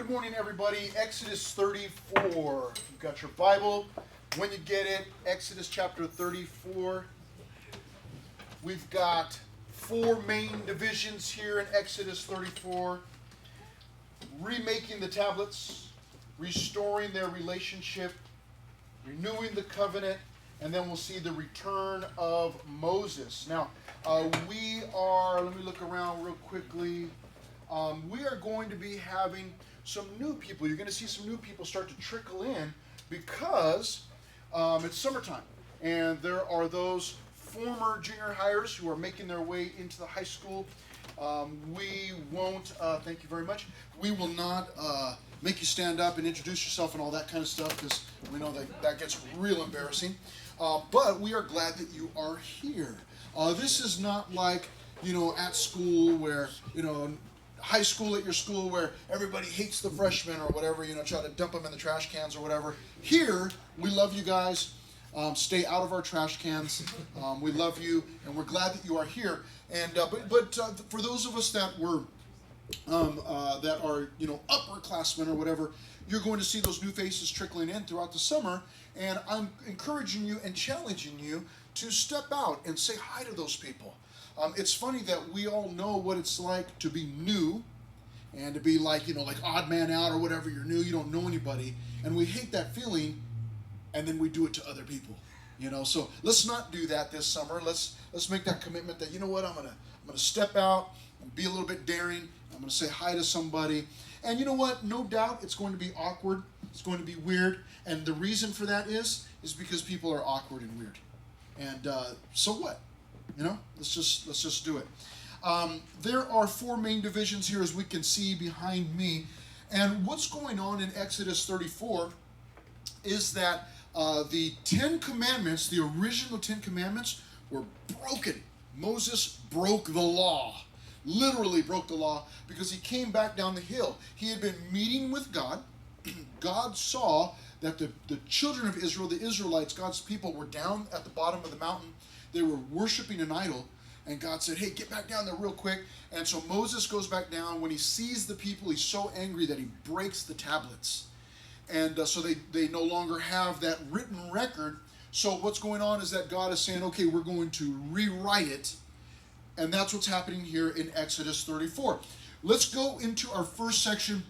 Good morning, everybody. Exodus 34. You've got your Bible. When you get it, Exodus chapter 34. We've got four main divisions here in Exodus 34. Remaking the tablets, restoring their relationship, renewing the covenant, and then we'll see the return of Moses. Now, let me look around real quickly. We are going to be having some new people. You're going to see some new people start to trickle in because it's summertime. And there are those former junior hires who are making their way into the high school. We won't, thank you very much, we will not make you stand up and introduce yourself and all that kind of stuff because we know that gets real embarrassing. But we are glad that you are here. This is not like, at school where, high school at your school where everybody hates the freshmen or whatever, try to dump them in the trash cans or whatever. Here, we love you guys. Stay out of our trash cans. We love you, and we're glad that you are here. And but for those of us that were that are upperclassmen or whatever, you're going to see those new faces trickling in throughout the summer. And I'm encouraging you and challenging you to step out and say hi to those people. It's funny that we all know what it's like to be new and to be like odd man out or whatever. You're new, you don't know anybody, and we hate that feeling, and then we do it to other people. So let's not do that this summer. Let's make that commitment that I'm gonna step out and be a little bit daring. I'm gonna say hi to somebody, and you know what? No doubt it's going to be awkward. It's going to be weird, and the reason for that is because people are awkward and weird. And so what? Let's just do it. There are four main divisions here, as we can see behind me. And what's going on in Exodus 34 is that the Ten Commandments, the original Ten Commandments, were broken. Moses broke the law, literally broke the law, because he came back down the hill. He had been meeting with God. God saw that the children of Israel, the Israelites, God's people, were down at the bottom of the mountain. They were worshiping an idol, and God said, hey, get back down there real quick. And so Moses goes back down. When he sees the people, he's so angry that he breaks the tablets. And so they no longer have that written record. So what's going on is that God is saying, okay, we're going to rewrite it. And that's what's happening here in Exodus 34. Let's go into our first section,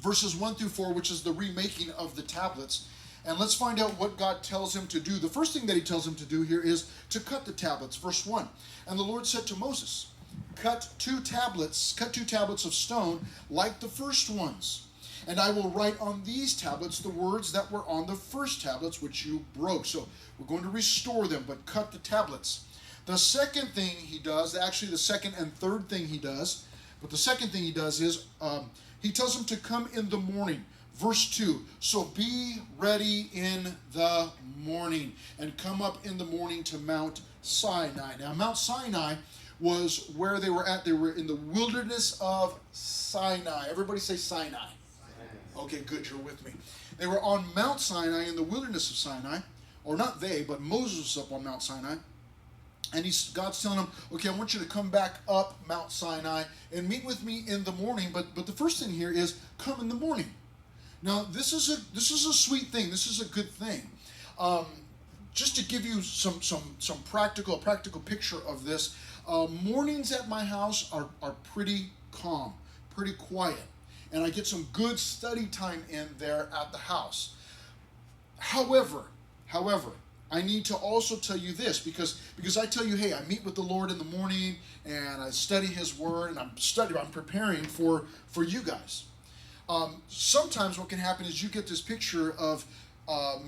verses 1 through 4, which is the remaking of the tablets. And let's find out what God tells him to do. The first thing that he tells him to do here is to cut the tablets. Verse 1. And the Lord said to Moses, cut two tablets of stone like the first ones. And I will write on these tablets the words that were on the first tablets which you broke. So we're going to restore them, but cut the tablets. The second thing he does, actually the second and third thing he does, but the second thing he does is he tells him to come in the morning. Verse 2, so be ready in the morning and come up in the morning to Mount Sinai. Now, Mount Sinai was where they were at. They were in the wilderness of Sinai. Everybody say Sinai. Okay, good, you're with me. They were on Mount Sinai in the wilderness of Sinai, or not they, but Moses was up on Mount Sinai. And God's telling him, okay, I want you to come back up Mount Sinai and meet with me in the morning. But the first thing here is come in the morning. Now, this is a sweet thing. This is a good thing. Just to give you some practical picture of this, mornings at my house are pretty calm, pretty quiet, and I get some good study time in there at the house. However, I need to also tell you this because I tell you, hey, I meet with the Lord in the morning and I study His Word and I'm preparing for you guys. Sometimes what can happen is you get this picture of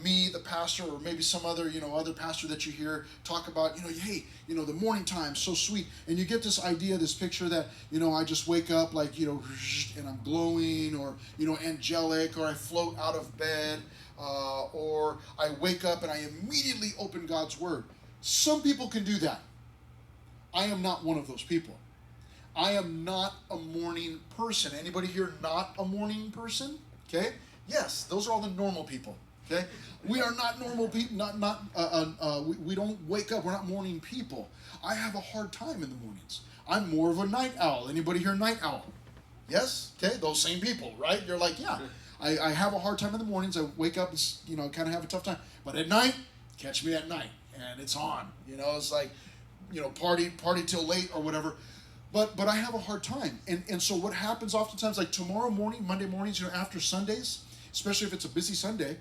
me, the pastor, or maybe some other pastor that you hear talk about, hey, the morning time, so sweet. And you get this idea, this picture that, I just wake up like, and I'm glowing or, angelic, or I float out of bed, or I wake up and I immediately open God's Word. Some people can do that. I am not one of those people. I am not a morning person. Anybody here not a morning person? Okay? Yes, those are all the normal people. Okay? We are not normal people. We don't wake up. We're not morning people. I have a hard time in the mornings. I'm more of a night owl. Anybody here night owl? Yes? Okay, those same people, right? You're like, yeah, I have a hard time in the mornings. I wake up and, kind of have a tough time. But at night, catch me at night, and it's on. It's like, party till late or whatever. But I have a hard time. And so what happens oftentimes, like tomorrow morning, Monday mornings, after Sundays, especially if it's a busy Sunday,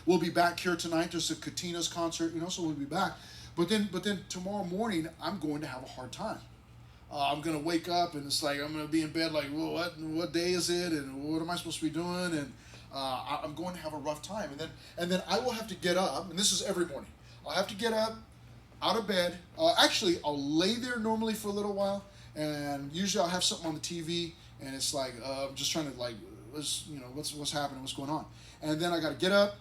we'll be back here tonight. There's a Katina's concert, so we'll be back. But then tomorrow morning, I'm going to have a hard time. I'm going to wake up and it's like I'm going to be in bed like, well, what day is it? And what am I supposed to be doing? And I'm going to have a rough time. And then I will have to get up, and this is every morning. I'll have to get up, out of bed. Actually, I'll lay there normally for a little while, and usually I'll have something on the TV, and it's like I'm just trying to what's happening, what's going on. And then I got to get up,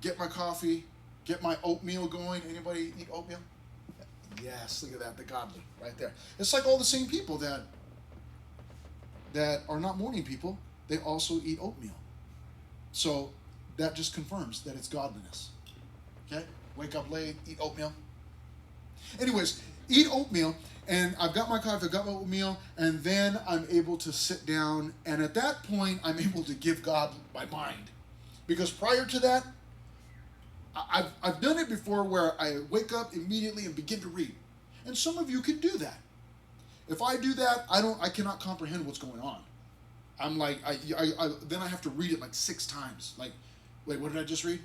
get my coffee, get my oatmeal going. Anybody eat oatmeal? Yes, look at that, the godly right there. It's like all the same people that are not morning people, they also eat oatmeal. So that just confirms that it's godliness. Okay? Wake up late, eat oatmeal. Anyways, eat oatmeal, and I've got my coffee, I've got my oatmeal, and then I'm able to sit down, and at that point, I'm able to give God my mind. Because prior to that, I've done it before where I wake up immediately and begin to read. And some of you can do that. If I do that, I cannot comprehend what's going on. I'm like, then I have to read it like 6 times. Like, wait, what did I just read?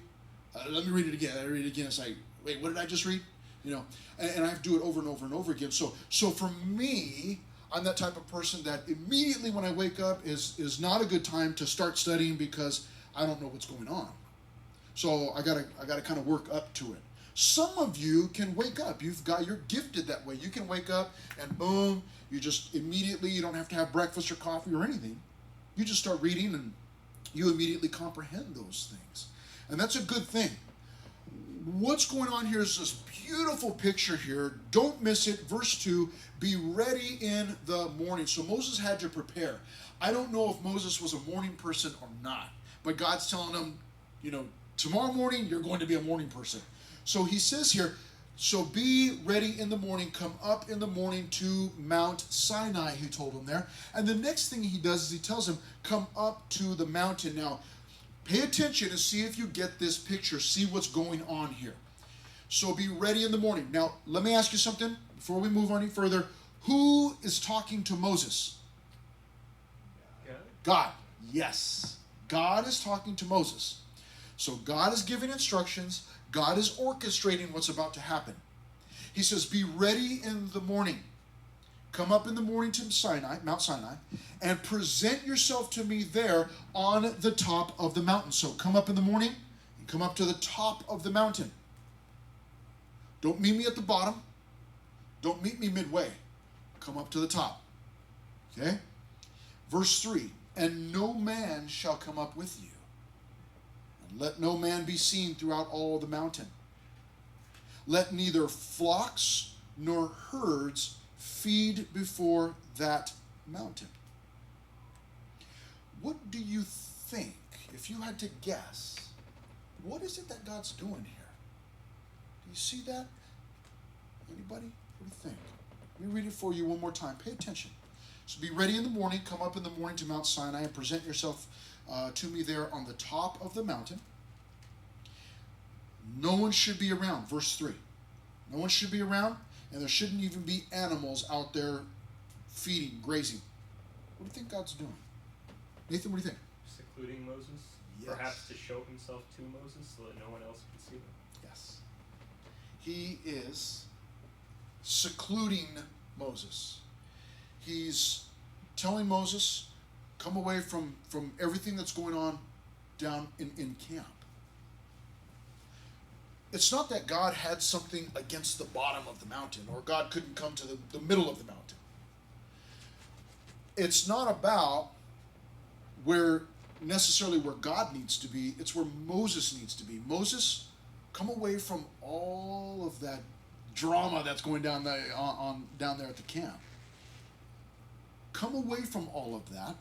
Let me read it again. I read it again. It's like, wait, what did I just read? And I have to do it over and over and over again. So for me, I'm that type of person that immediately when I wake up is not a good time to start studying because I don't know what's going on. So I gotta kind of work up to it. Some of you can wake up. You're gifted that way. You can wake up and boom, you just immediately, you don't have to have breakfast or coffee or anything. You just start reading and you immediately comprehend those things. And that's a good thing. What's going on here is this beautiful picture here. Don't miss it. Verse 2, be ready in the morning. So Moses had to prepare. I don't know if Moses was a morning person or not, but God's telling him, tomorrow morning, you're going to be a morning person. So he says here, so be ready in the morning, come up in the morning to Mount Sinai, he told him there. And the next thing he does is he tells him, come up to the mountain. Now, pay attention and see if you get this picture, see what's going on here. So be ready in the morning. Now, let me ask you something before we move on any further. Who is talking to Moses? God. Yes. God is talking to Moses. So God is giving instructions. God is orchestrating what's about to happen. He says, be ready in the morning. Come up in the morning to Mount Sinai, and present yourself to me there on the top of the mountain. So come up in the morning and come up to the top of the mountain. Don't meet me at the bottom. Don't meet me midway. Come up to the top. Okay? Verse 3, and no man shall come up with you. Let no man be seen throughout all the mountain. Let neither flocks nor herds feed before that mountain. What do you think, if you had to guess, what is it that God's doing here? Do you see that? Anybody? What do you think? Let me read it for you one more time. Pay attention. So be ready in the morning, come up in the morning to Mount Sinai and present yourself to me there on the top of the mountain. No one should be around. Verse 3. No one should be around, and there shouldn't even be animals out there feeding, grazing. What do you think God's doing? Nathan, what do you think? Secluding Moses? Yes. Perhaps to show himself to Moses so that no one else can see him? Yes. He is secluding Moses. He's telling Moses, come away from everything that's going on down in camp. It's not that God had something against the bottom of the mountain or God couldn't come to the middle of the mountain. It's not about necessarily where God needs to be. It's where Moses needs to be. Moses, come away from all of that drama that's going down there down there at the camp. Come away from all of that.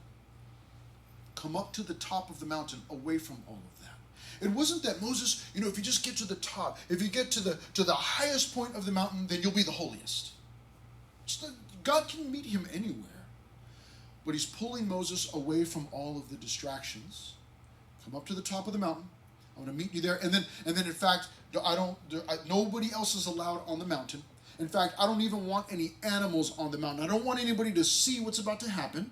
Come up to the top of the mountain, away from all of that. It wasn't that Moses, if you just get to the top, if you get to the highest point of the mountain, then you'll be the holiest. God can meet him anywhere. but he's pulling Moses away from all of the distractions. Come up to the top of the mountain. I'm going to meet you there. And then in fact, nobody else is allowed on the mountain. In fact, I don't even want any animals on the mountain. I don't want anybody to see what's about to happen.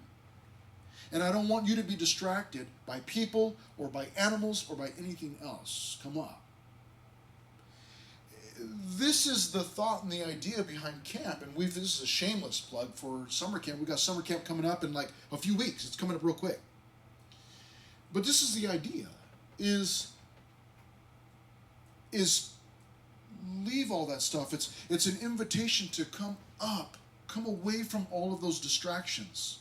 And I don't want you to be distracted by people or by animals or by anything else. Come up. This is the thought and the idea behind camp. And this is a shameless plug for summer camp. We've got summer camp coming up in like a few weeks. It's coming up real quick. But this is the idea, is leave all that stuff. It's an invitation to come up, come away from all of those distractions.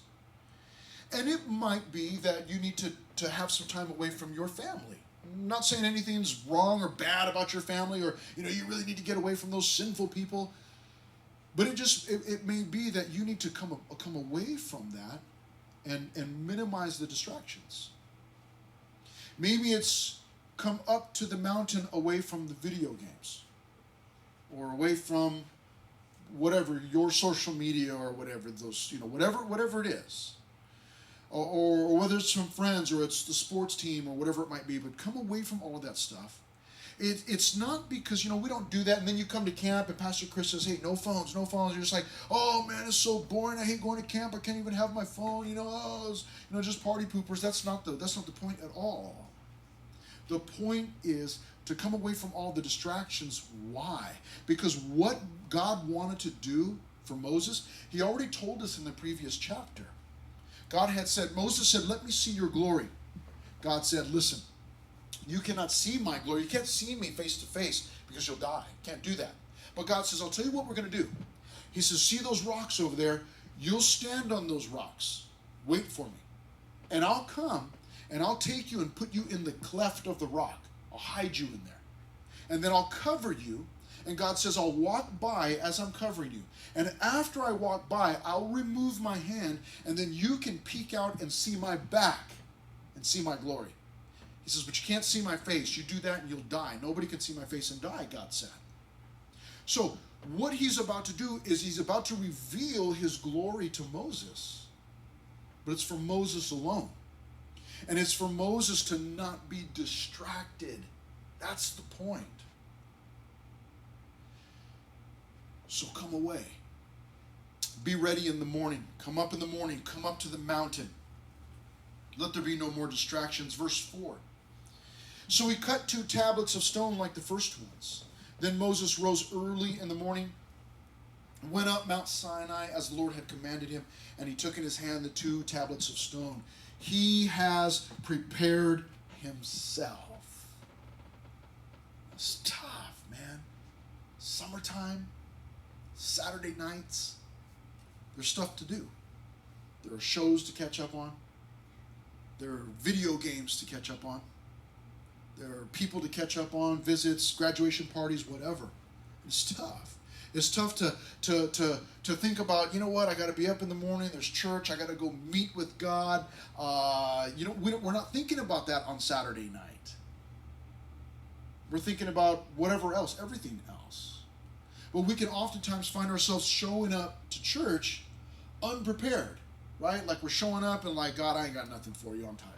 And it might be that you need to have some time away from your family. I'm not saying anything's wrong or bad about your family, or you really need to get away from those sinful people. But it may be that you need to come away from that and minimize the distractions. Maybe it's come up to the mountain away from the video games, or away from whatever, your social media or whatever, those, whatever it is. Or whether it's from friends or it's the sports team or whatever it might be, but come away from all of that stuff. It's not because, we don't do that, and then you come to camp and Pastor Chris says, hey, no phones. You're just like, oh man, it's so boring. I hate going to camp. I can't even have my phone. Just party poopers. That's not the point at all. The point is to come away from all the distractions. Why? Because what God wanted to do for Moses, he already told us in the previous chapter. God had said, Moses said, let me see your glory. God said, listen, you cannot see my glory. You can't see me face to face because you'll die. Can't do that. But God says, I'll tell you what we're going to do. He says, see those rocks over there? You'll stand on those rocks. Wait for me. And I'll come and I'll take you and put you in the cleft of the rock. I'll hide you in there. And then I'll cover you. And God says, I'll walk by as I'm covering you. And after I walk by, I'll remove my hand, and then you can peek out and see my back and see my glory. He says, but you can't see my face. You do that and you'll die. Nobody can see my face and die, God said. So what he's about to do is he's about to reveal his glory to Moses. But it's for Moses alone. And it's for Moses to not be distracted. That's the point. So come away. Be ready in the morning. Come up in the morning. Come up to the mountain. Let there be no more distractions. Verse 4. So he cut 2 tablets of stone like the first ones. Then Moses rose early in the morning, went up Mount Sinai as the Lord had commanded him, and he took in his hand the 2 tablets of stone. He has prepared himself. It's tough, man. Summertime. Saturday nights, there's stuff to do. There are shows to catch up on. There are video games to catch up on. There are people to catch up on, visits, graduation parties, whatever. It's tough. It's tough to think about, I got to be up in the morning, there's church, I got to go meet with God. We're not thinking about that on Saturday night. We're thinking about whatever else, everything else. But we can oftentimes find ourselves showing up to church unprepared, right? Like we're showing up and like, God, I ain't got nothing for you, I'm tired.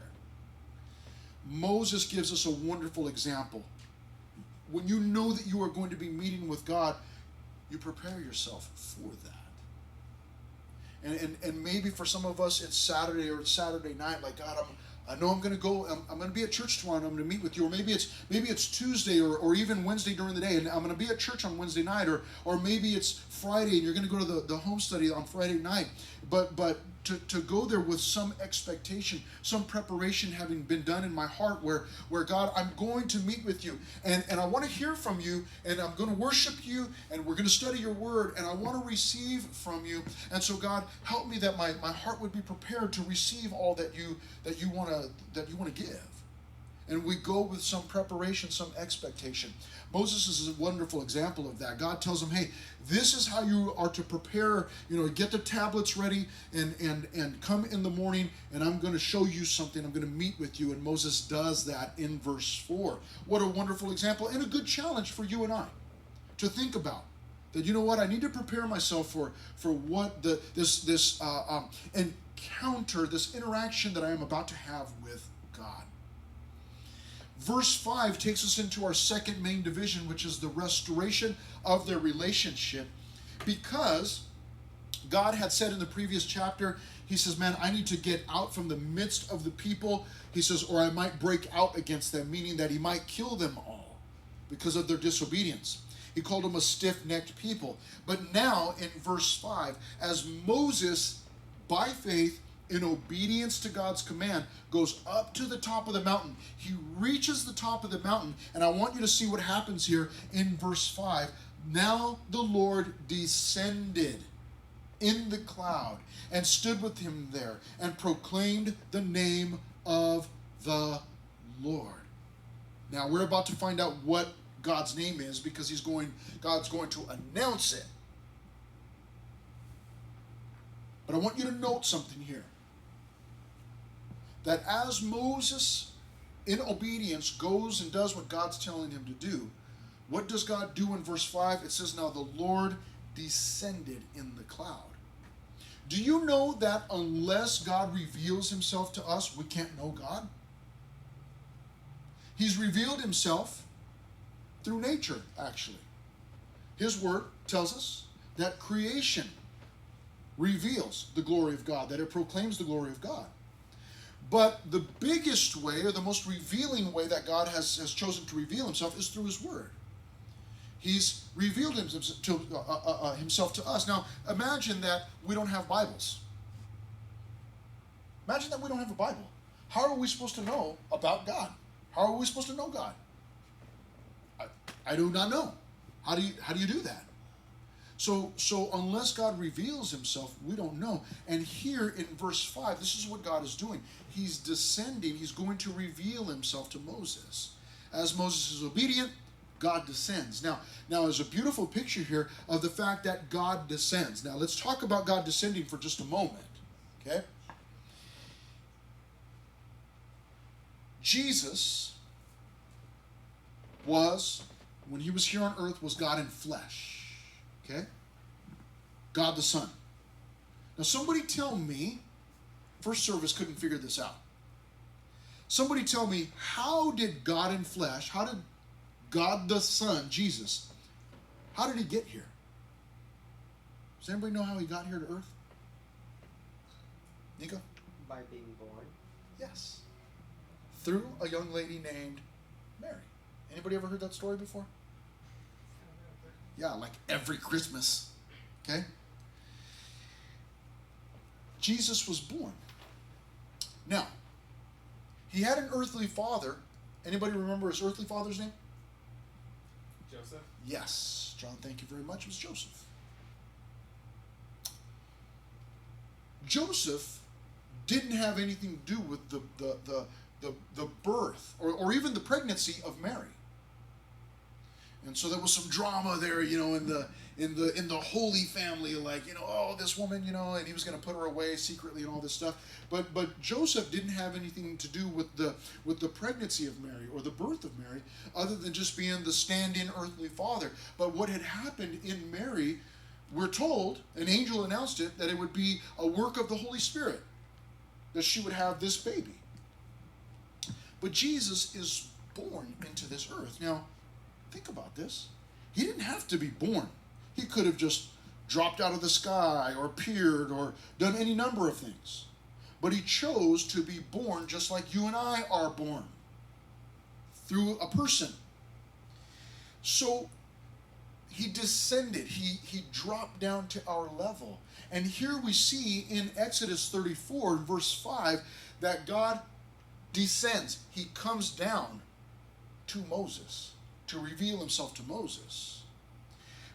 Moses gives us a wonderful example. When you know that you are going to be meeting with God, you prepare yourself for that. And maybe for some of us it's Saturday or it's Saturday night, like, God, I know I'm going to go, I'm going to be at church tomorrow and I'm going to meet with you. Or maybe it's Tuesday or even Wednesday during the day and I'm going to be at church on Wednesday night. Or maybe it's Friday and you're going to go to the home study on Friday night. But to go there with some expectation, some preparation having been done in my heart where God, I'm going to meet with you and I want to hear from you and I'm going to worship you and we're going to study your word and I want to receive from you. And so God, help me that my heart would be prepared to receive all that you want to give. And we go with some preparation, some expectation. Moses is a wonderful example of that. God tells him, hey, this is how you are to prepare, get the tablets ready and come in the morning and I'm going to show you something. I'm going to meet with you. And Moses does that in verse 4. What a wonderful example and a good challenge for you and I to think about. That, you know what, I need to prepare myself for what this encounter, this interaction that I am about to have with God. Verse 5 takes us into our second main division, which is the restoration of their relationship. Because God had said in the previous chapter, he says, man, I need to get out from the midst of the people. He says, or I might break out against them, meaning that he might kill them all because of their disobedience. He called them a stiff-necked people. But now in verse 5, as Moses, by faith, in obedience to God's command, goes up to the top of the mountain. He reaches the top of the mountain, and I want you to see what happens here in verse 5. Now the Lord descended in the cloud and stood with him there and proclaimed the name of the Lord. Now we're about to find out what God's name is, because God's going to announce it. But I want you to note something here. That as Moses, in obedience, goes and does what God's telling him to do, what does God do in verse 5? It says, now the Lord descended in the cloud. Do you know that unless God reveals himself to us, we can't know God? He's revealed himself through nature, actually. His word tells us that creation reveals the glory of God, that it proclaims the glory of God. But the biggest way, or the most revealing way that God has chosen to reveal himself is through his word. He's revealed himself to us. Now, imagine that we don't have Bibles. Imagine that we don't have a Bible. How are we supposed to know about God? How are we supposed to know God? I do not know. How do you do that? So unless God reveals himself, we don't know. And here in verse 5, this is what God is doing. He's descending. He's going to reveal himself to Moses. As Moses is obedient, God descends. Now there's a beautiful picture here of the fact that God descends. Now let's talk about God descending for just a moment. Okay? Jesus was, when he was here on earth, was God in flesh. Okay? God the Son. Now somebody tell me, first service couldn't figure this out. Somebody tell me, how did God in flesh, how did God the Son, Jesus, how did he get here? Does anybody know how he got here to earth? Nico? By being born. Yes. Through a young lady named Mary. Anybody ever heard that story before? Yeah, like every Christmas. Okay? Jesus was born. Now, he had an earthly father. Anybody remember his earthly father's name? Joseph? Yes. John, thank you very much. It was Joseph. Joseph didn't have anything to do with the birth or even the pregnancy of Mary. And so there was some drama there, in the Holy Family, like, oh, this woman, and he was going to put her away secretly and all this stuff. But Joseph didn't have anything to do with the pregnancy of Mary or the birth of Mary, other than just being the stand-in earthly father. But what had happened in Mary, we're told, an angel announced it, that it would be a work of the Holy Spirit, that she would have this baby. But Jesus is born into this earth. Now, think about this. He didn't have to be born. He could have just dropped out of the sky or appeared or done any number of things. But he chose to be born just like you and I are born, through a person. So he descended. He dropped down to our level. And here we see in Exodus 34, verse 5, that God descends. He comes down to Moses to reveal himself to Moses.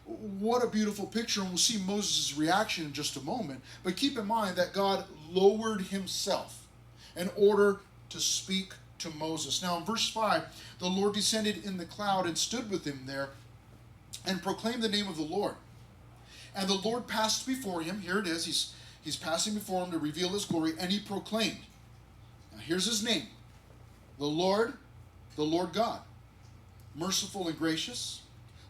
What a beautiful picture, and we'll see Moses' reaction in just a moment. But keep in mind that God lowered himself in order to speak to Moses. Now in verse 5, the Lord descended in the cloud and stood with him there and proclaimed the name of the Lord. And the Lord passed before him. Here it is. He's passing before him to reveal his glory, and he proclaimed. Now here's his name. The Lord God, merciful and gracious,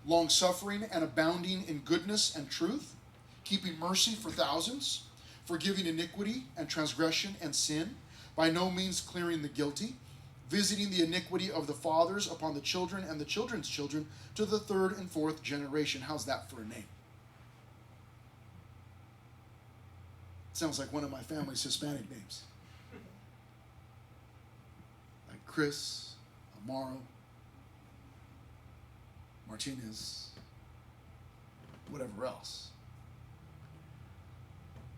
long-suffering and abounding in goodness and truth, keeping mercy for thousands, forgiving iniquity and transgression and sin, by no means clearing the guilty, visiting the iniquity of the fathers upon the children and the children's children to the third and fourth generation. How's that for a name? Sounds like one of my family's Hispanic names. Like Chris, Amaro, Martinez, whatever else.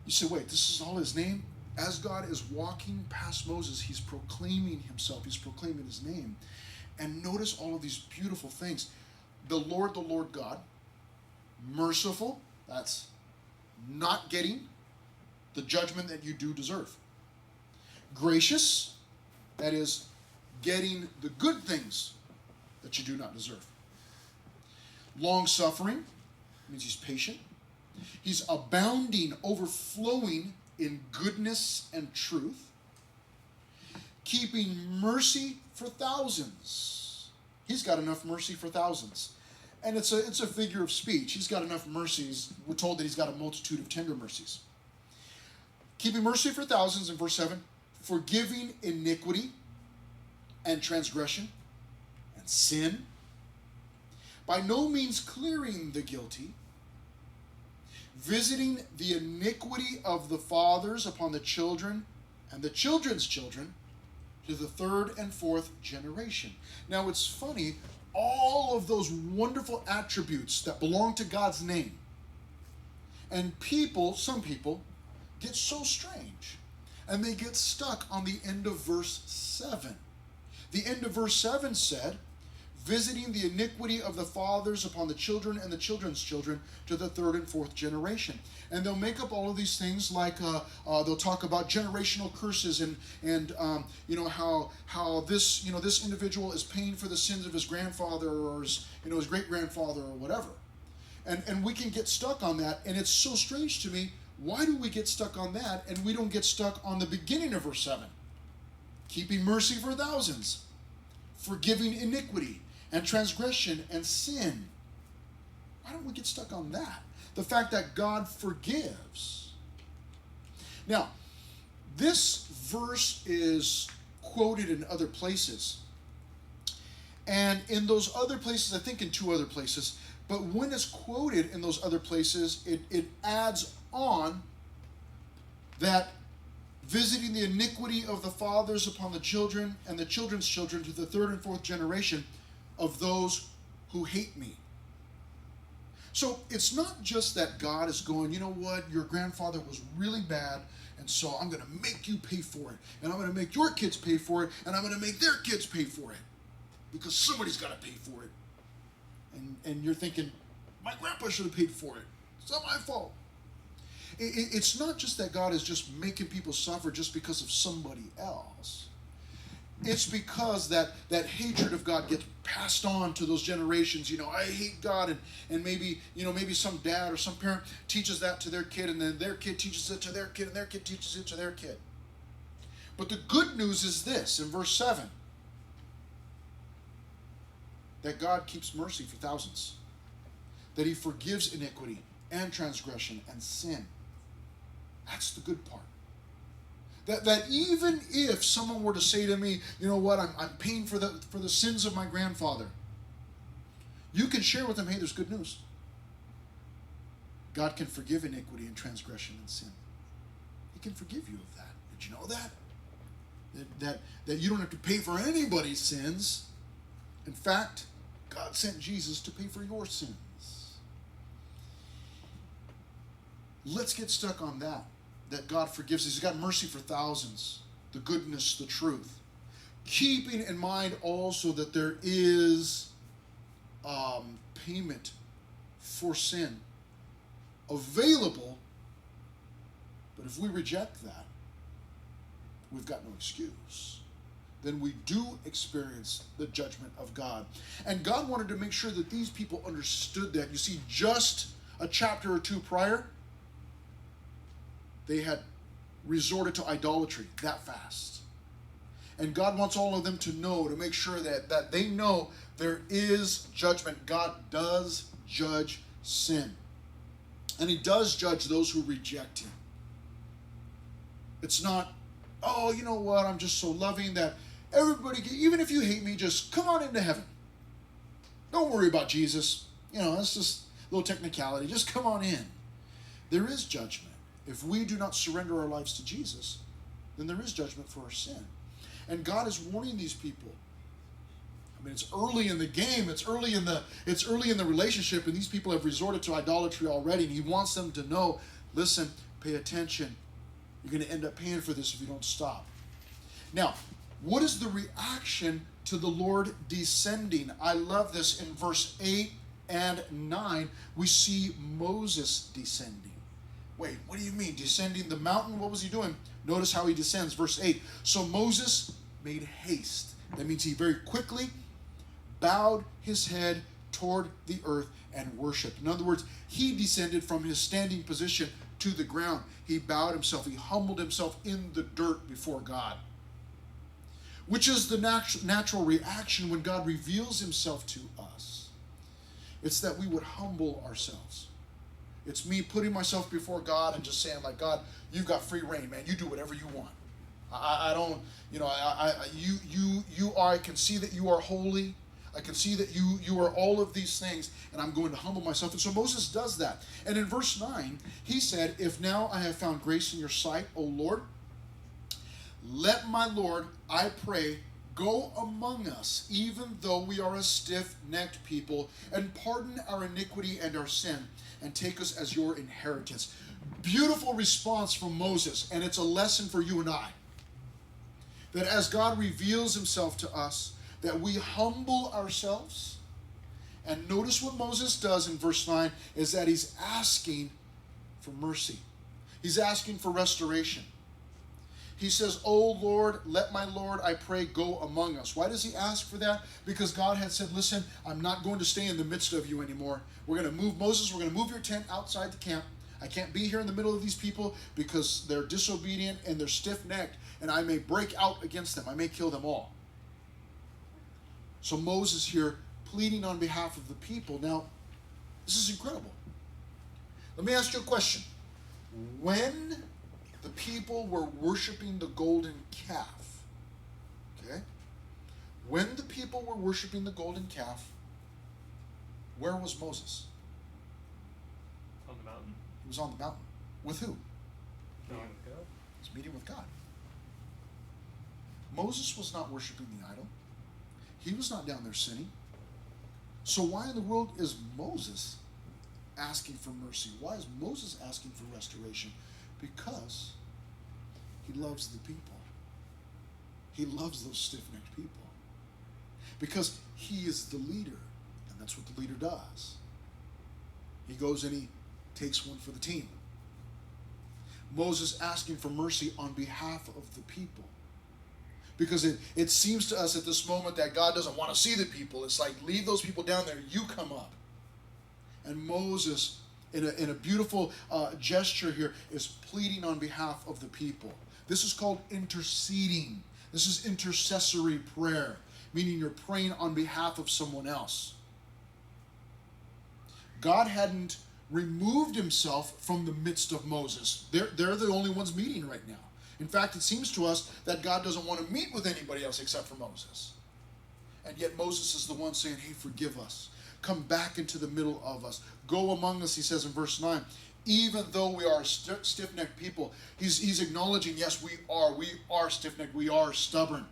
You say, wait, this is all his name? As God is walking past Moses, he's proclaiming himself. He's proclaiming his name. And notice all of these beautiful things. The Lord God, merciful, that's not getting the judgment that you do deserve. Gracious, that is getting the good things that you do not deserve. Long-suffering, means he's patient. He's abounding, overflowing in goodness and truth. Keeping mercy for thousands. He's got enough mercy for thousands. And it's a figure of speech. He's got enough mercies. We're told that he's got a multitude of tender mercies. Keeping mercy for thousands in verse 7. Forgiving iniquity and transgression and sin. By no means clearing the guilty. Visiting the iniquity of the fathers upon the children and the children's children to the third and fourth generation. Now it's funny, all of those wonderful attributes that belong to God's name. And some people, get so strange. And they get stuck on the end of verse 7. The end of verse 7 said, visiting the iniquity of the fathers upon the children and the children's children to the third and fourth generation. And they'll make up all of these things like they'll talk about generational curses and how this individual is paying for the sins of his grandfather or his great grandfather or whatever. And we can get stuck on that, and it's so strange to me. Why do we get stuck on that and we don't get stuck on the beginning of verse 7? Keeping mercy for thousands, forgiving iniquity and transgression and sin. Why don't we get stuck on that? The fact that God forgives. Now, this verse is quoted in other places. And in those other places, I think in 2 other places, but when it's quoted in those other places, it adds on that visiting the iniquity of the fathers upon the children and the children's children to the third and fourth generation of those who hate me. So it's not just that God is going, you know what, your grandfather was really bad, and so I'm going to make you pay for it, and I'm going to make your kids pay for it, and I'm going to make their kids pay for it, because somebody's got to pay for it. And you're thinking, my grandpa should have paid for it. It's not my fault. It's not just that God is just making people suffer just because of somebody else. It's because that hatred of God gets passed on to those generations. I hate God, and maybe some dad or some parent teaches that to their kid, and then their kid teaches it to their kid, and their kid teaches it to their kid. But the good news is this, in verse 7, that God keeps mercy for thousands, that he forgives iniquity and transgression and sin. That's the good part. That even if someone were to say to me, you know what, I'm paying for the sins of my grandfather, you can share with them, hey, there's good news. God can forgive iniquity and transgression and sin. He can forgive you of that. Did you know that? That you don't have to pay for anybody's sins. In fact, God sent Jesus to pay for your sins. Let's get stuck on that God forgives us. He's got mercy for thousands, the goodness, the truth. Keeping in mind also that there is payment for sin available, but if we reject that, we've got no excuse. Then we do experience the judgment of God. And God wanted to make sure that these people understood that. You see, just a chapter or 2 prior, they had resorted to idolatry that fast. And God wants all of them to know, to make sure that they know there is judgment. God does judge sin. And he does judge those who reject him. It's not, oh, you know what, I'm just so loving that everybody, even if you hate me, just come on into heaven. Don't worry about Jesus. That's just a little technicality. Just come on in. There is judgment. If we do not surrender our lives to Jesus, then there is judgment for our sin. And God is warning these people. I mean, it's early in the game. It's early in the relationship, and these people have resorted to idolatry already. And he wants them to know, listen, pay attention. You're going to end up paying for this if you don't stop. Now, what is the reaction to the Lord descending? I love this. In verse 8 and 9, we see Moses descending. Wait, what do you mean? Descending the mountain? What was he doing? Notice how he descends. Verse 8. So Moses made haste. That means he very quickly bowed his head toward the earth and worshiped. In other words, he descended from his standing position to the ground. He bowed himself. He humbled himself in the dirt before God. Which is the natural reaction when God reveals himself to us. It's that we would humble ourselves. It's me putting myself before God and just saying, like, God, you've got free reign, man. You do whatever you want. I don't, I can see that you are holy. I can see that you are all of these things, and I'm going to humble myself. And so Moses does that. And in verse 9, he said, if now I have found grace in your sight, O Lord, let my Lord, I pray, go among us, even though we are a stiff-necked people, and pardon our iniquity and our sin, and take us as your inheritance. Beautiful response from Moses, and it's a lesson for you and I. That as God reveals himself to us, that we humble ourselves. And notice what Moses does in verse 9 is that he's asking for mercy. He's asking for restoration. He says, "O Lord, let my Lord, I pray, go among us." Why does he ask for that? Because God had said, listen, I'm not going to stay in the midst of you anymore. We're going to move, Moses, we're going to move your tent outside the camp. I can't be here in the middle of these people because they're disobedient and they're stiff-necked, and I may break out against them. I may kill them all. So Moses here pleading on behalf of the people. Now, this is incredible. Let me ask you a question. When the people were worshiping the golden calf, okay? When the people were worshiping the golden calf, where was Moses? On the mountain. He was on the mountain. With who? Meeting with God. He was meeting with God. Moses was not worshiping the idol. He was not down there sinning. So why in the world is Moses asking for mercy? Why is Moses asking for restoration? Because he loves the people. He loves those stiff-necked people. Because he is the leader, and that's what the leader does. He goes and he takes one for the team. Moses asking for mercy on behalf of the people. Because it seems to us at this moment that God doesn't want to see the people. It's like, leave those people down there, you come up. And Moses, in a beautiful gesture here, is pleading on behalf of the people. This is called interceding. This is intercessory prayer, meaning you're praying on behalf of someone else. God hadn't removed himself from the midst of Moses. They're the only ones meeting right now. In fact, it seems to us that God doesn't want to meet with anybody else except for Moses. And yet Moses is the one saying, hey, forgive us. Come back into the middle of us. Go among us, he says in verse 9. Even though we are stiff-necked people, he's acknowledging, yes, we are stiff-necked, we are stubborn.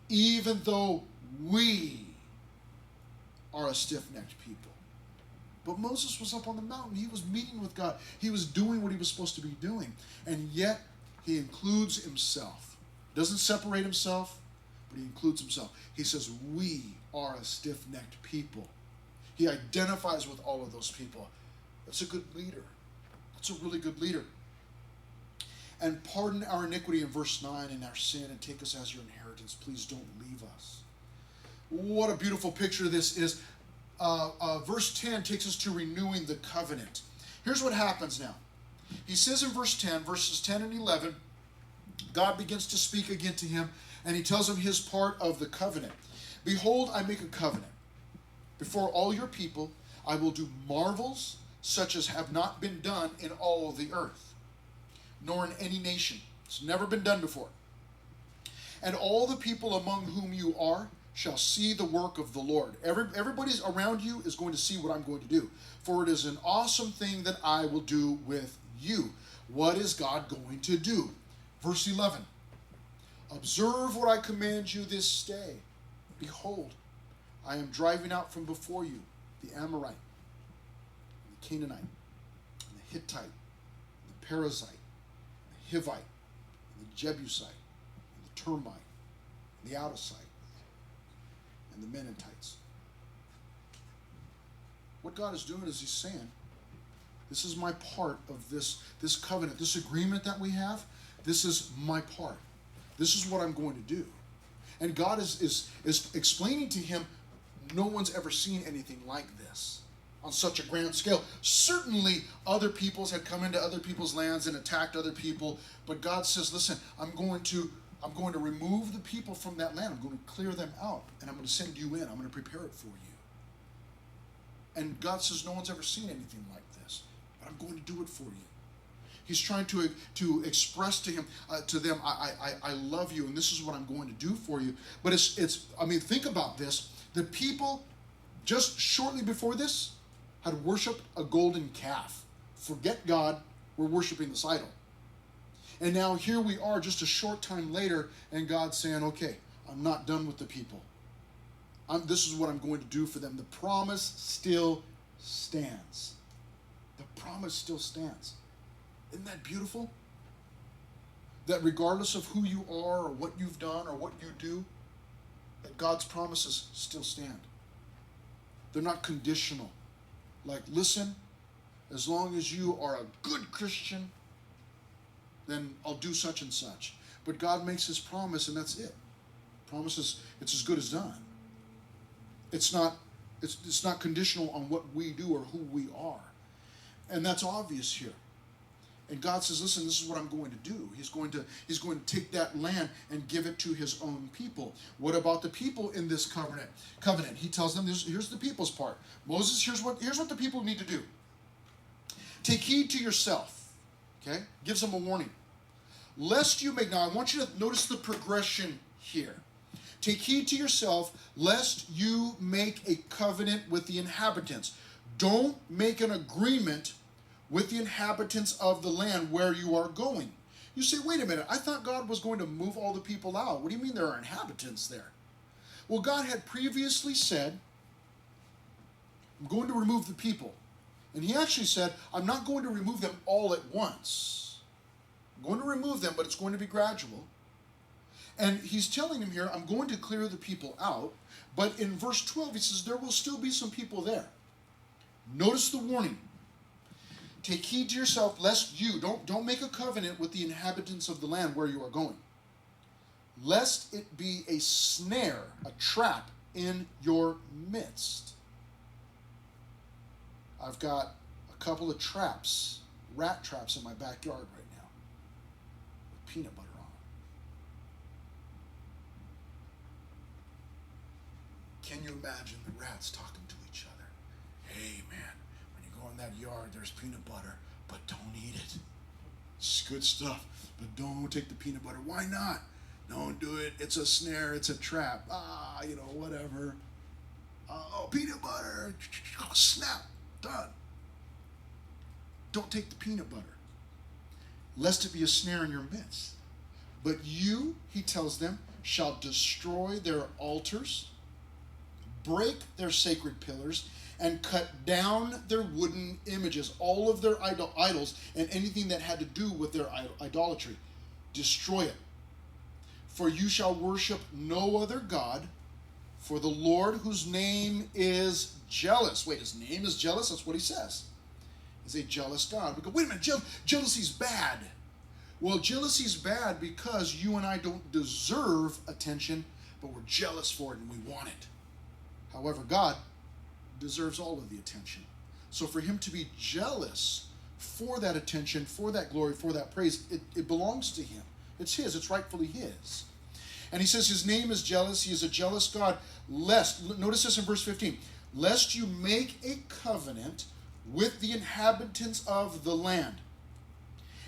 Even though we are a stiff-necked people. But Moses was up on the mountain. He was meeting with God. He was doing what he was supposed to be doing. And yet, he includes himself. Doesn't separate himself, but he includes himself. He says, we are a stiff-necked people. He identifies with all of those people. That's a good leader. That's a really good leader. And pardon our iniquity in verse 9 and our sin, and take us as your inheritance. Please don't leave us. What a beautiful picture this is. Verse 10 takes us to renewing the covenant. Here's what happens now. He says in verse 10, verses 10 and 11, God begins to speak again to him, and he tells him his part of the covenant. Behold, I make a covenant. Before all your people, I will do marvels such as have not been done in all the earth, nor in any nation. It's never been done before. And all the people among whom you are shall see the work of the Lord. Everybody around you is going to see what I'm going to do. For it is an awesome thing that I will do with you. What is God going to do? Verse 11. Observe what I command you this day. Behold, I am driving out from before you the Amorite, and the Canaanite, and the Hittite, and the Perizzite, and the Hivite, and the Jebusite, and the Termite, and the Outasite, and the Mennonites. What God is doing is he's saying, this is my part of this covenant, this agreement that we have. This is my part. This is what I'm going to do. And God is explaining to him, no one's ever seen anything like this on such a grand scale. Certainly other peoples had come into other people's lands and attacked other people, but God says, listen, I'm going to remove the people from that land. I'm going to clear them out, and I'm going to send you in. I'm going to prepare it for you. And God says, no one's ever seen anything like this, but I'm going to do it for you. He's trying to express to them, I love you, and this is what I'm going to do for you. But think about this. The people, just shortly before this, had worshipped a golden calf. Forget God, we're worshiping this idol. And now here we are just a short time later, and God's saying, okay, I'm not done with the people. This is what I'm going to do for them. The promise still stands. The promise still stands. Isn't that beautiful? That regardless of who you are or what you've done or what you do, that God's promises still stand. They're not conditional. Like, listen, as long as you are a good Christian, then I'll do such and such. But God makes his promise, and that's it. Promises, it's as good as done. It's not conditional on what we do or who we are. And that's obvious here. And God says, listen, this is what I'm going to do. He's going to take that land and give it to his own people. What about the people in this covenant? He tells them, here's the people's part. Moses, here's what the people need to do. Take heed to yourself. Okay? Gives them a warning. Lest you make, now I want you to notice the progression here. Take heed to yourself, lest you make a covenant with the inhabitants. Don't make an agreement with the inhabitants of the land where you are going. You say, wait a minute, I thought God was going to move all the people out. What do you mean there are inhabitants there? Well, God had previously said, I'm going to remove the people. And he actually said, I'm not going to remove them all at once. I'm going to remove them, but it's going to be gradual. And he's telling him here, I'm going to clear the people out. But in verse 12, he says, there will still be some people there. Notice the warning. Take heed to yourself, lest you, don't make a covenant with the inhabitants of the land where you are going, lest it be a snare, a trap in your midst. I've got a couple of traps, rat traps in my backyard right now, with peanut butter on them. Can you imagine the rats talking to each other? Hey, man. In that yard, there's peanut butter, but don't eat it. It's good stuff, but don't take the peanut butter. Why not? Don't do it. It's a snare. It's a trap. Whatever. Oh, peanut butter. Oh, snap. Done. Don't take the peanut butter, lest it be a snare in your midst. But you, he tells them, shall destroy their altars, break their sacred pillars, and cut down their wooden images, all of their idols, and anything that had to do with their idolatry. Destroy it. For you shall worship no other God, for the Lord, whose name is jealous. Wait, his name is jealous? That's what he says. He's a jealous God. We go, wait a minute, jealousy's bad. Well, jealousy's bad because you and I don't deserve attention, but we're jealous for it and we want it. However, God deserves all of the attention. So for him to be jealous for that attention, for that glory, for that praise, it belongs to him. It's his. It's rightfully his. And he says his name is jealous. He is a jealous God. Lest, notice this in verse 15, lest you make a covenant with the inhabitants of the land,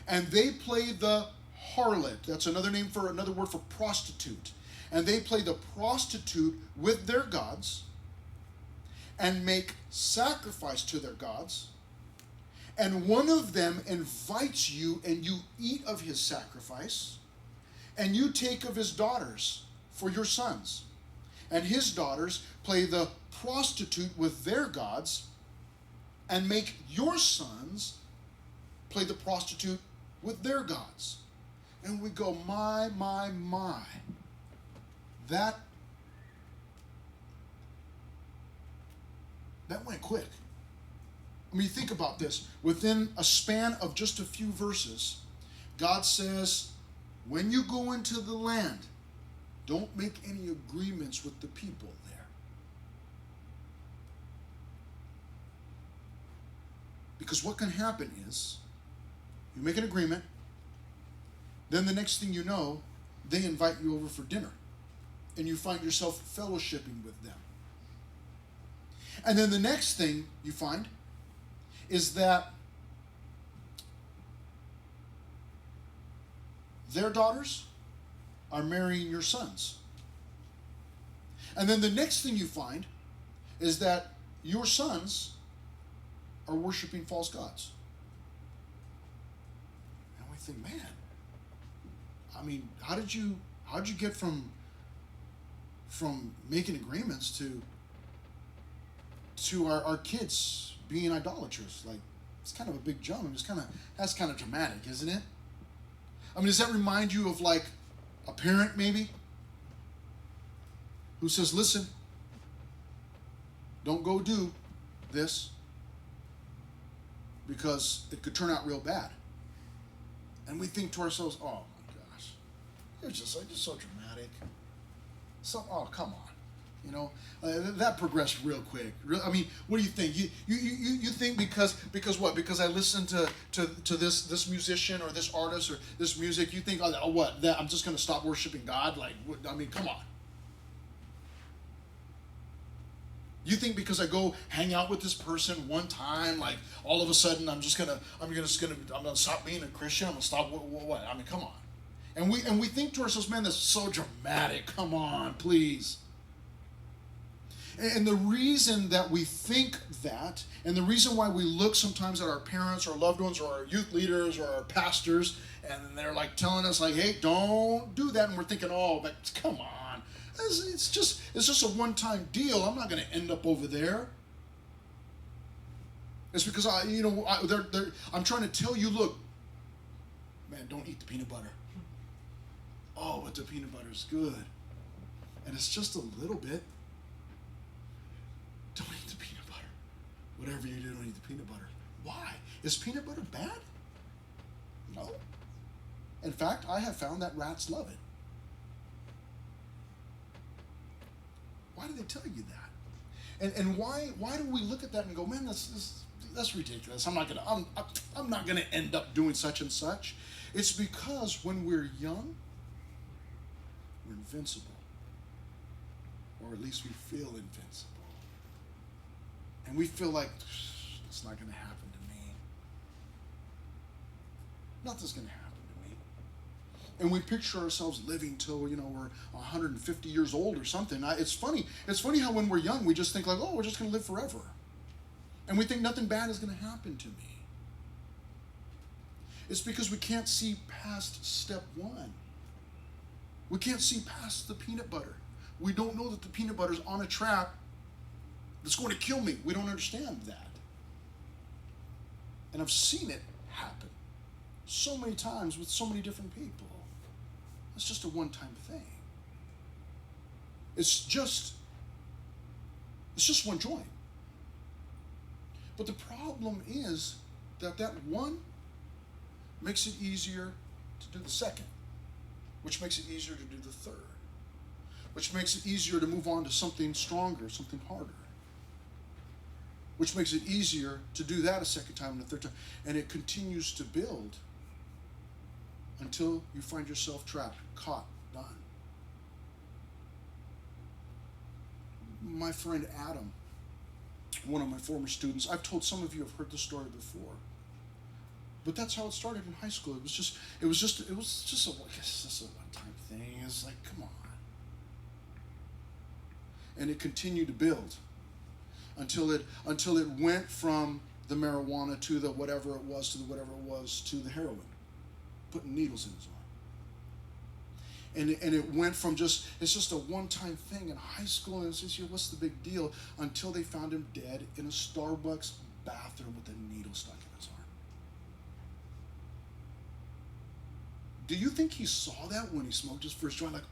and they play the harlot. That's another word for prostitute. And they play the prostitute with their gods and make sacrifice to their gods. And one of them invites you, and you eat of his sacrifice, and you take of his daughters for your sons. And his daughters play the prostitute with their gods, and make your sons play the prostitute with their gods. And we go, my. That went quick. I mean, think about this. Within a span of just a few verses, God says, when you go into the land, don't make any agreements with the people there. Because what can happen is, you make an agreement, then the next thing you know, they invite you over for dinner, and you find yourself fellowshipping with them. And then the next thing you find is that their daughters are marrying your sons. And then the next thing you find is that your sons are worshiping false gods. And we think, man, I mean, how did you get from making agreements to our kids being idolaters? Like, it's kind of a big jump. And that's kind of dramatic, isn't it? I mean, does that remind you of like a parent maybe who says, listen, don't go do this because it could turn out real bad. And we think to ourselves, oh my gosh, they're just so dramatic. Oh, come on. You know, that progressed real quick. I mean, what do you think? You think because what? Because I listened to this musician or this artist or this music, you think, oh what? That I'm just going to stop worshiping God? Like, I mean, come on. You think because I go hang out with this person one time, like all of a sudden I'm gonna stop being a Christian? I'm gonna stop what? I mean, come on. And we think to ourselves, man, that's so dramatic. Come on, please. And the reason that we think that, and the reason why we look sometimes at our parents or loved ones or our youth leaders or our pastors, and they're like telling us like, hey, don't do that, and we're thinking, oh, but come on, it's just a one-time deal. I'm not going to end up over there. It's because I'm trying to tell you, look, man, don't eat the peanut butter. Oh, but the peanut butter is good, and it's just a little bit. Don't eat the peanut butter. Whatever you do, don't eat the peanut butter. Why? Is peanut butter bad? No. In fact, I have found that rats love it. Why do they tell you that? And why do we look at that and go, man, that's ridiculous. I'm not gonna end up doing such and such. It's because when we're young, we're invincible, or at least we feel invincible. And we feel like, it's not going to happen to me. Nothing's going to happen to me. And we picture ourselves living till, we're 150 years old or something. It's funny how when we're young, we just think like, oh, we're just going to live forever. And we think nothing bad is going to happen to me. It's because we can't see past step one. We can't see past the peanut butter. We don't know that the peanut butter is on a trap that's going to kill me. We don't understand that. And I've seen it happen so many times with so many different people. It's just a one-time thing. It's just one joint. But the problem is that one makes it easier to do the second, which makes it easier to do the third, which makes it easier to move on to something stronger, something harder, which makes it easier to do that a second time and a third time. And it continues to build until you find yourself trapped, caught, done. My friend Adam, one of my former students, I've told some of you have heard the story before, but that's how it started in high school. It was just a one-time thing. It's like, come on. And it continued to build until it went from the marijuana to the whatever it was to the heroin, putting needles in his arm. And it went from it's just a one-time thing in high school, and it's just, what's the big deal, until they found him dead in a Starbucks bathroom with a needle stuck in his arm. Do you think he saw that when he smoked his first joint? Like,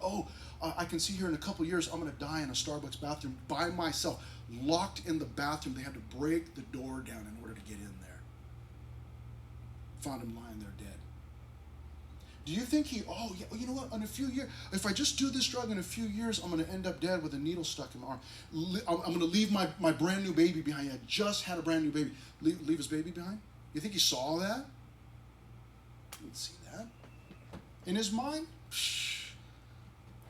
I can see here in a couple years I'm going to die in a Starbucks bathroom by myself, locked in the bathroom. They had to break the door down in order to get in there. Found him lying there dead. Do you think you know what, in a few years, if I just do this drug in a few years, I'm going to end up dead with a needle stuck in my arm. I'm going to leave my brand new baby behind. I just had a brand new baby. Leave his baby behind? You think he saw that? He didn't see that. In his mind,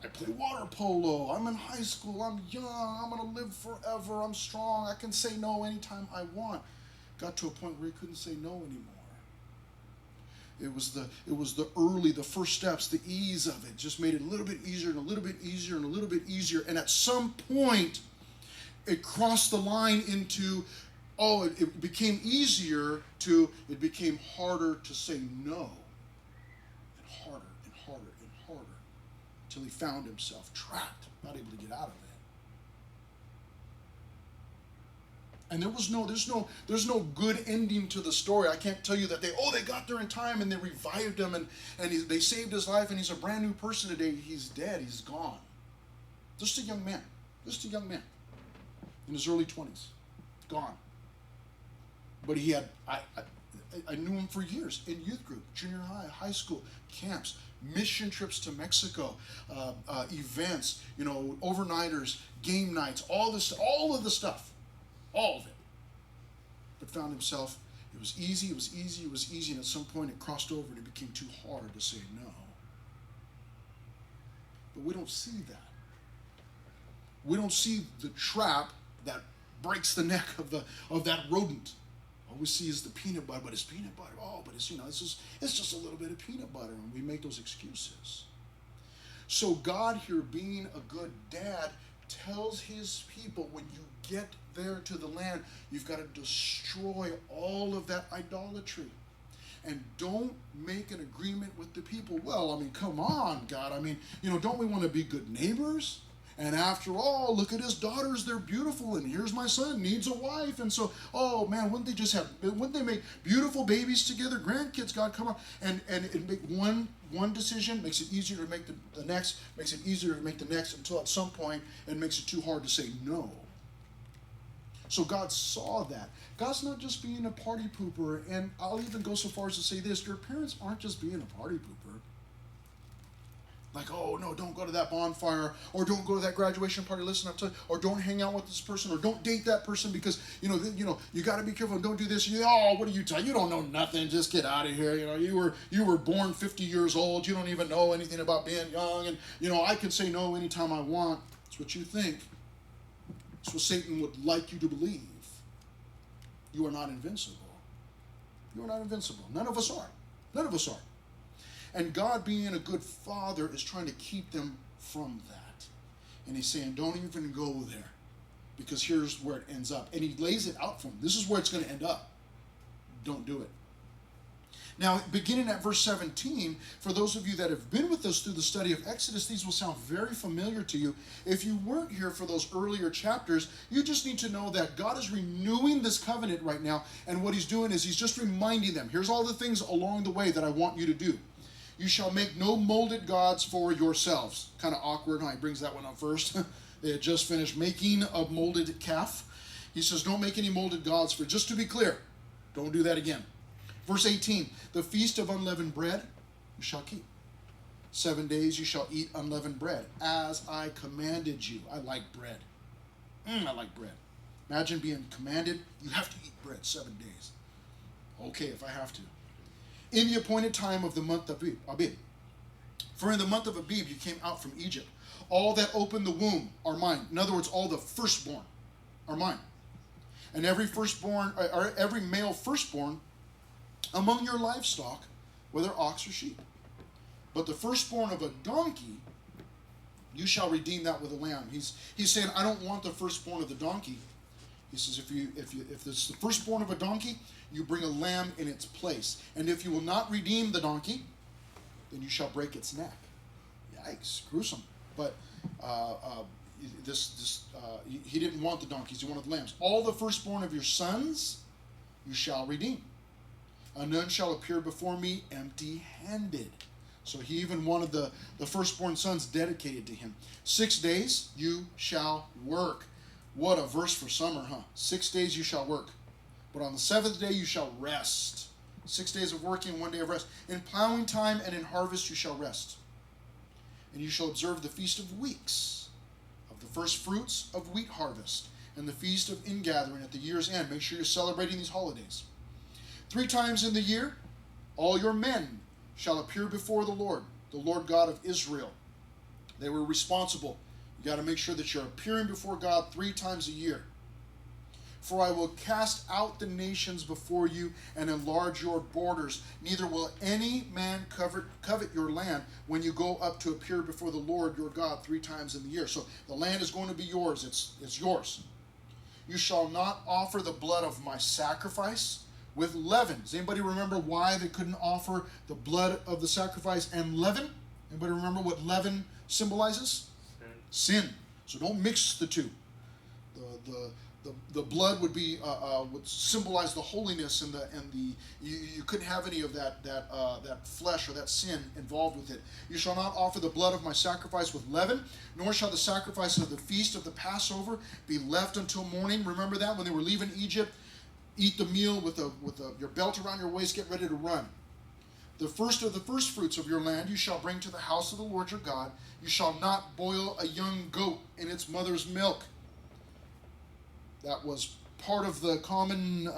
I play water polo, I'm in high school, I'm young, I'm going to live forever, I'm strong, I can say no anytime I want. Got to a point where he couldn't say no anymore. It was the first steps, the ease of it just made it a little bit easier and a little bit easier and a little bit easier. And at some point, it crossed the line into, it became easier to, it became harder to say no. And harder and harder and harder until he found himself trapped, not able to get out of it. And there's no good ending to the story. I can't tell you that they got there in time and they revived him and they saved his life and he's a brand new person today. He's dead. He's gone. Just a young man in his early 20s, gone. But he had, I knew him for years in youth group, junior high, high school, camps, mission trips to Mexico, events, overnighters, game nights, all of the stuff. All of it. But found himself, it was easy, and at some point it crossed over and it became too hard to say no. But we don't see that. We don't see the trap that breaks the neck of that rodent. All we see is the peanut butter, but it's peanut butter. But it's just a little bit of peanut butter, and we make those excuses. So God here, being a good dad, tells his people, when you get there to the land, you've got to destroy all of that idolatry. And don't make an agreement with the people. Well, come on, God. Don't we want to be good neighbors? And after all, look at his daughters. They're beautiful. And here's my son, needs a wife. And so, wouldn't they make beautiful babies together? Grandkids, God, come on. And make one decision, makes it easier to make the next, makes it easier to make the next, until at some point it makes it too hard to say no. So God saw that. God's not just being a party pooper. And I'll even go so far as to say this: your parents aren't just being a party pooper. Like, no, don't go to that bonfire, or don't go to that graduation party, or don't hang out with this person, or don't date that person because, you got to be careful and don't do this. What do you tell? You don't know nothing. Just get out of here. You were born 50 years old. You don't even know anything about being young. And, I can say no anytime I want. That's what you think. That's what Satan would like you to believe. You are not invincible. You are not invincible. None of us are. None of us are. And God, being a good father, is trying to keep them from that. And he's saying, don't even go there, because here's where it ends up. And he lays it out for them. This is where it's going to end up. Don't do it. Now, beginning at verse 17, for those of you that have been with us through the study of Exodus, these will sound very familiar to you. If you weren't here for those earlier chapters, you just need to know that God is renewing this covenant right now, and what he's doing is he's just reminding them, here's all the things along the way that I want you to do. You shall make no molded gods for yourselves. Kind of awkward, huh? He brings that one up first. They had just finished making a molded calf. He says, don't make any molded gods for, just to be clear, don't do that again. Verse 18, the feast of unleavened bread you shall keep. 7 days you shall eat unleavened bread, as I commanded you. I like bread. I like bread. Imagine being commanded, you have to eat bread 7 days. Okay, if I have to. in the appointed time of the month of Abib. For in the month of Abib you came out from Egypt. All that opened the womb are mine. In other words, all the firstborn are mine. And every firstborn, or every male firstborn among your livestock, whether ox or sheep. But the firstborn of a donkey, you shall redeem that with a lamb. He's saying, I don't want the firstborn of the donkey. He says, if it's the firstborn of a donkey, you bring a lamb in its place. And if you will not redeem the donkey, then you shall break its neck. Yikes, gruesome. But he didn't want the donkeys, he wanted the lambs. All the firstborn of your sons you shall redeem. And none shall appear before me empty-handed. So he even wanted the firstborn sons dedicated to him. 6 days you shall work. What a verse for summer, huh? 6 days you shall work. But on the seventh day you shall rest. 6 days of working, 1 day of rest. In plowing time and in harvest you shall rest. And you shall observe the feast of weeks, of the first fruits of wheat harvest, and the feast of ingathering at the year's end. Make sure you're celebrating these holidays. 3 times in the year, all your men shall appear before the Lord God of Israel. They were responsible. You got to make sure that you're appearing before God 3 times a year. For I will cast out the nations before you and enlarge your borders. Neither will any man covet your land when you go up to appear before the Lord your God 3 times in the year. So the land is going to be yours. It's yours. You shall not offer the blood of my sacrifice with leaven. Does anybody remember why they couldn't offer the blood of the sacrifice and leaven? Anybody remember what leaven symbolizes? Sin. So don't mix the two. The blood would be would symbolize the holiness and you couldn't have any of that flesh or that sin involved with it. You shall not offer the blood of my sacrifice with leaven, nor shall the sacrifice of the feast of the Passover be left until morning. Remember that when they were leaving Egypt, eat the meal with your belt around your waist, get ready to run. The first of the first fruits of your land you shall bring to the house of the Lord your God. You shall not boil a young goat in its mother's milk. That was part of the common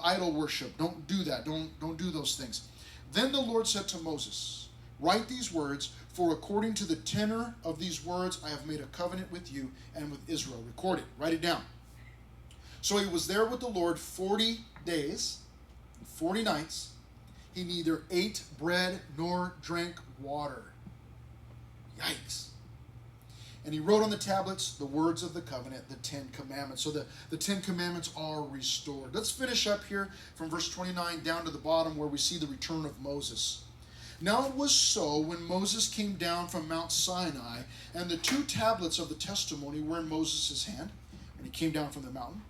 idol worship. Don't do that. Don't do those things. Then the Lord said to Moses, write these words, for according to the tenor of these words I have made a covenant with you and with Israel. Record it. Write it down. So he was there with the Lord 40 days, 40 nights. He neither ate bread nor drank water. Yikes. And he wrote on the tablets the words of the covenant, the 10 commandments. So the 10 commandments are restored. Let's finish up here from verse 29 down to the bottom where we see the return of Moses. Now it was so when Moses came down from Mount Sinai, and the 2 tablets of the testimony were in Moses' hand, when he came down from the mountain,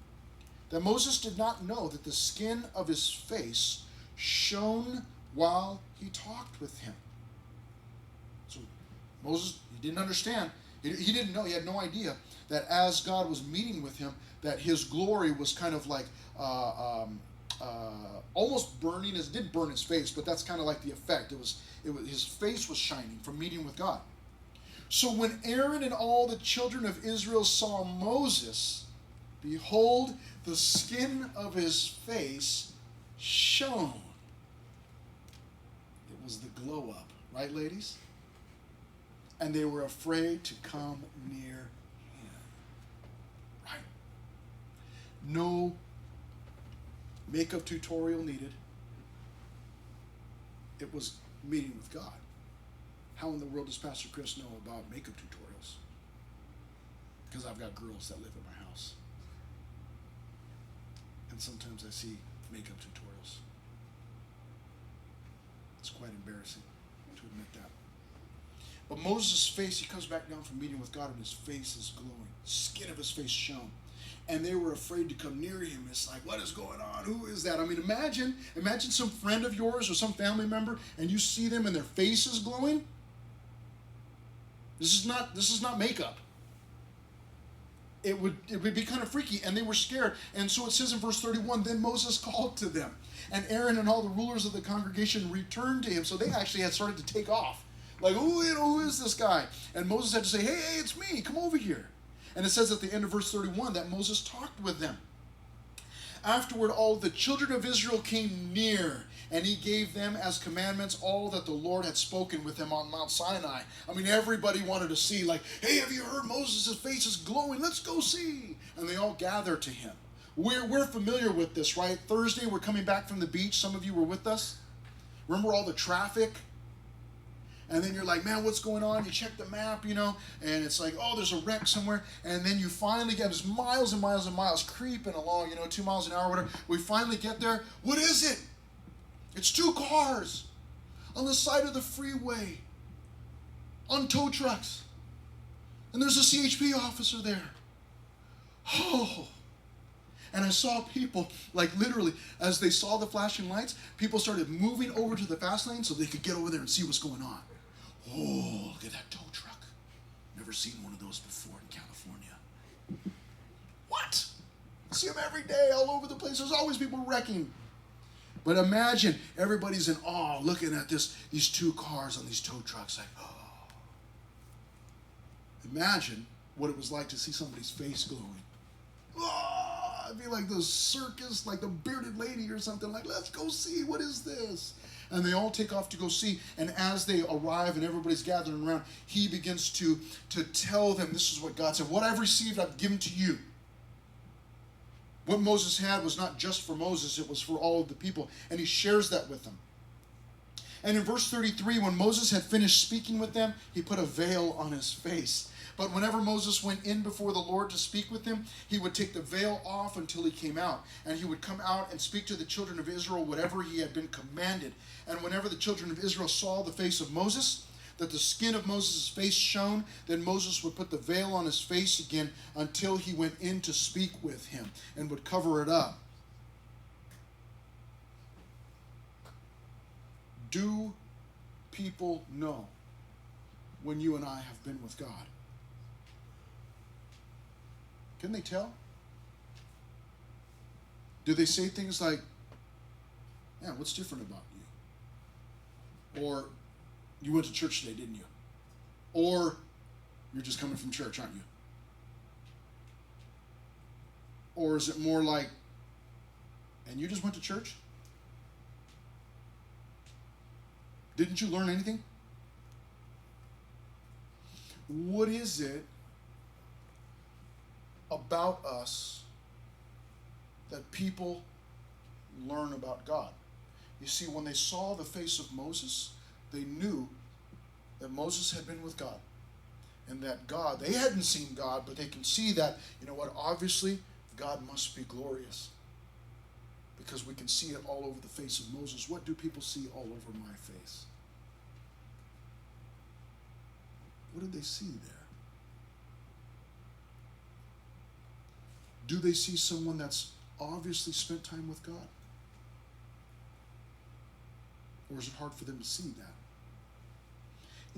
that Moses did not know that the skin of his face shone while he talked with him. So Moses, he didn't understand. He didn't know, he had no idea that as God was meeting with him, that his glory was kind of like almost burning. It didn't burn his face, but that's kind of like the effect. It was his face was shining from meeting with God. So when Aaron and all the children of Israel saw Moses, behold, the skin of his face shone. It was the glow up, right, ladies? And they were afraid to come near him. Right? No makeup tutorial needed. It was meeting with God. How in the world does Pastor Chris know about makeup tutorials? Because I've got girls that live in my house. And sometimes I see makeup tutorials. It's quite embarrassing to admit that. But Moses' face, he comes back down from meeting with God and his face is glowing. The skin of his face shone. And they were afraid to come near him. It's like, what is going on? Who is that? I mean, imagine some friend of yours or some family member and you see them and their face is glowing. This is not makeup. It would be kind of freaky, and they were scared. And so it says in verse 31, then Moses called to them, and Aaron and all the rulers of the congregation returned to him. So they actually had started to take off. Like, who is this guy? And Moses had to say, hey, it's me. Come over here. And it says at the end of verse 31 that Moses talked with them. Afterward, all the children of Israel came near, And he gave them as commandments all that the Lord had spoken with him on Mount Sinai. I mean, everybody wanted to see, like, hey, have you heard Moses' face is glowing? Let's go see. And they all gathered to him. We're familiar with this, right? Thursday, we're coming back from the beach. Some of you were with us. Remember all the traffic? And then you're like, man, what's going on? You check the map, and it's like, oh, there's a wreck somewhere. And then you finally get, there's miles and miles and miles creeping along, 2 miles an hour, whatever. We finally get there. What is it? It's 2 cars on the side of the freeway on tow trucks. And there's a CHP officer there. Oh. And I saw people, like literally, as they saw the flashing lights, people started moving over to the fast lane so they could get over there and see what's going on. Oh, look at that tow truck. Never seen one of those before in California. What? See them every day all over the place. There's always people wrecking. But imagine everybody's in awe looking at these 2 cars on these tow trucks like, oh. Imagine what it was like to see somebody's face glowing. Oh, I'd be like the circus, like the bearded lady or something, like, let's go see, what is this? And they all take off to go see, and as they arrive and everybody's gathering around, he begins to tell them, this is what God said, what I've received, I've given to you. What Moses had was not just for Moses, it was for all of the people, and he shares that with them. And in verse 33, when Moses had finished speaking with them, he put a veil on his face. But whenever Moses went in before the Lord to speak with him, he would take the veil off until he came out. And he would come out and speak to the children of Israel whatever he had been commanded. And whenever the children of Israel saw the face of Moses, that the skin of Moses' face shone, then Moses would put the veil on his face again until he went in to speak with him and would cover it up. Do people know when you and I have been with God? Can they tell? Do they say things like, yeah, what's different about you? Or, you went to church today, didn't you? Or, you're just coming from church, aren't you? Or is it more like, and you just went to church? Didn't you learn anything? What is it about us that people learn about God? You see, when they saw the face of Moses, they knew that Moses had been with God. And that God, they hadn't seen God, but they can see that, obviously, God must be glorious. Because we can see it all over the face of Moses. What do people see all over my face? What did they see there? Do they see someone that's obviously spent time with God? Or is it hard for them to see that?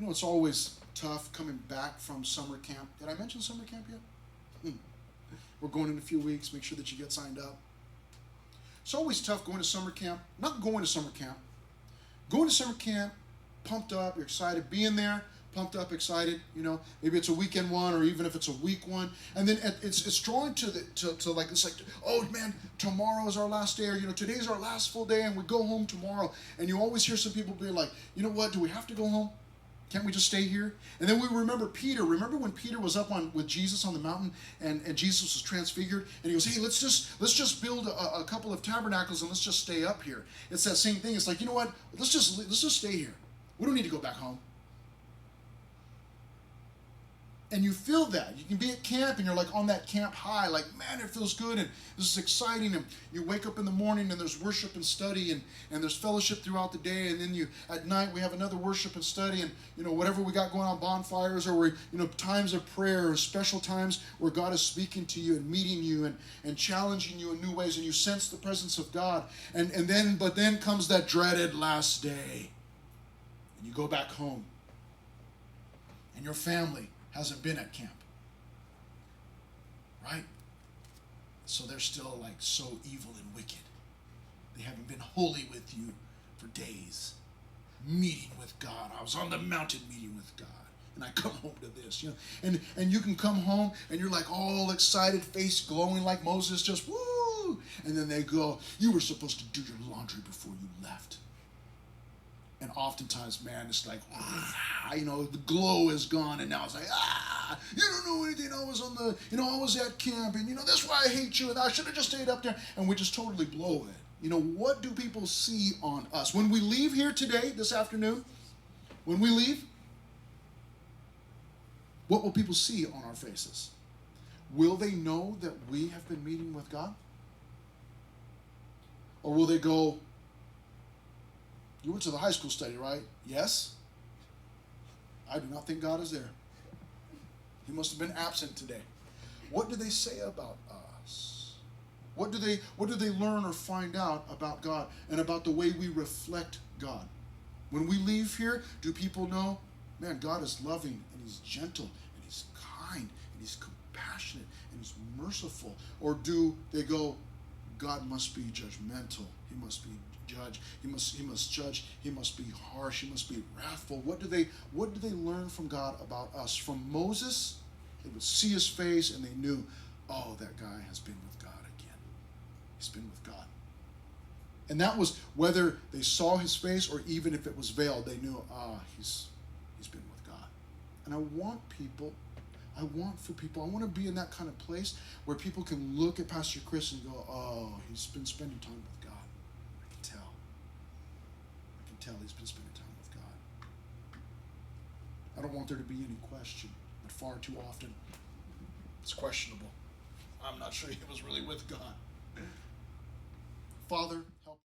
It's always tough coming back from summer camp. Did I mention summer camp yet? We're going in a few weeks. Make sure that you get signed up. It's always tough going to summer camp. Not going to summer camp. Going to summer camp, pumped up, you're excited, being there, pumped up, excited, maybe it's a weekend one or even if it's a week one, and then it's drawn to like, it's like, oh man, tomorrow is our last day, or today's our last full day and we go home tomorrow. And you always hear some people be like, you know what, do we have to go home? Can't we just stay here? And then we remember Peter. Remember when Peter was up with Jesus on the mountain and Jesus was transfigured? And he goes, hey, let's just build a couple of tabernacles and let's just stay up here. It's that same thing. It's like, you know what? Let's just stay here. We don't need to go back home. And you feel that. You can be at camp and you're like on that camp high, like, man, it feels good and this is exciting. And you wake up in the morning and there's worship and study and there's fellowship throughout the day. And then at night we have another worship and study and, whatever we got going on, bonfires or, times of prayer or special times where God is speaking to you and meeting you and challenging you in new ways and you sense the presence of God. But then comes that dreaded last day and you go back home and your family hasn't been at camp, right? So they're still like so evil and wicked. They haven't been holy with you for days, meeting with God. I was on the mountain meeting with God, and I come home to this, and you can come home and you're like all excited, face glowing like Moses, just woo, woo. And then they go, you were supposed to do your laundry before you left. And oftentimes, man, it's like, the glow is gone, and now it's like, you don't know anything. I was I was at camp, and that's why I hate you, and I should have just stayed up there, and we just totally blow it. What do people see on us when we leave here today, this afternoon? When we leave, what will people see on our faces? Will they know that we have been meeting with God? Or will they go, you went to the high school study, right? Yes. I do not think God is there. He must have been absent today. What do they say about us? What do they learn or find out about God and about the way we reflect God? When we leave here, do people know, man, God is loving and He's gentle and He's kind and He's compassionate and He's merciful? Or do they go, God must be judgmental. He must be judge. He must judge. He must be harsh. He must be wrathful. What do they learn from God about us? From Moses, they would see his face and they knew, oh, that guy has been with God again. He's been with God. And that was whether they saw his face or even if it was veiled, they knew, he's been with God. And I want to be in that kind of place where people can look at Pastor Chris and go, oh, he's been spending time with God. I can tell he's been spending time with God. I don't want there to be any question, but far too often it's questionable. I'm not sure he was really with God. Father, help.